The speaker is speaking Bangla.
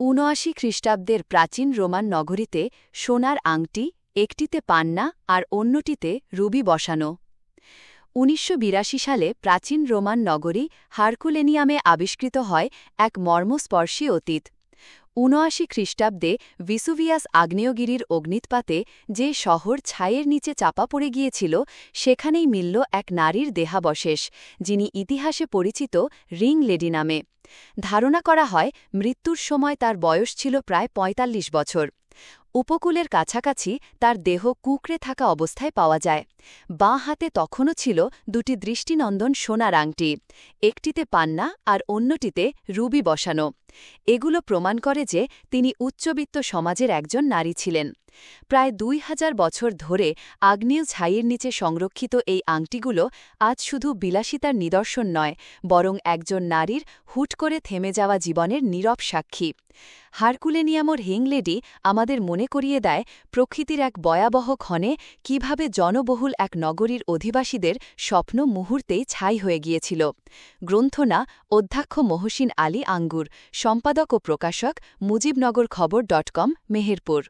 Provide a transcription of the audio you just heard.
৭৯ খ্রিস্টাব্দের প্রাচীন রোমান নগরীতে সোনার আংটি, একটিতে পান্না আর অন্যটিতে রুবি বসানো। ১৯৮২ সালে প্রাচীন রোমান নগরী হারকুলেনিয়ামে আবিষ্কৃত হয় এক মর্মস্পর্শী অতীত। ৭৯ খ্রিস্টাব্দে ভিসুভিয়াস আগ্নেয়গিরির অগ্নিৎপাতে যে শহর ছাইয়ের নিচে চাপা পড়ে গিয়েছিল, সেখানেই মিলল এক নারীর দেহাবশেষ, যিনি ইতিহাসে পরিচিত রিং লেডি নামে। ধারণা করা হয় মৃত্যুর সময় তার বয়স ছিল প্রায় ৪৫ বছর। উপকূলের কাছাকাছি তার দেহ কুঁকড়ে থাকা অবস্থায় পাওয়া যায়। বাঁ হাতে তখনও ছিল দুটি দৃষ্টিনন্দন সোনার আংটি, একটিতে পান্না আর অন্যটিতে রুবি বসানো। এগুলো প্রমাণ করে যে তিনি উচ্চবিত্ত সমাজের একজন নারী ছিলেন। প্রায় ২০০০ বছর ধরে আগ্নেয় ছাইয়ের নিচে সংরক্ষিত এই আংটিগুলো আজ শুধু বিলাসিতার নিদর্শন নয়, বরং একজন নারীর হুট করে থেমে যাওয়া জীবনের নীরব সাক্ষী। হারকুলেনিয়ামর হিংলেডি আমাদের মনে করিয়ে দেয় প্রকৃতির এক ভয়াবহ ক্ষণে কিভাবে জনবহুল এক নগরীর অধিবাসীদের স্বপ্ন মুহূর্তেই ছাই হয়ে গিয়েছিল। গ্রন্থনা অধ্যক্ষ মহসিন আলী আঙ্গুর, সম্পাদক ও প্রকাশক মুজিবনগর খবর.com, মেহেরপুর।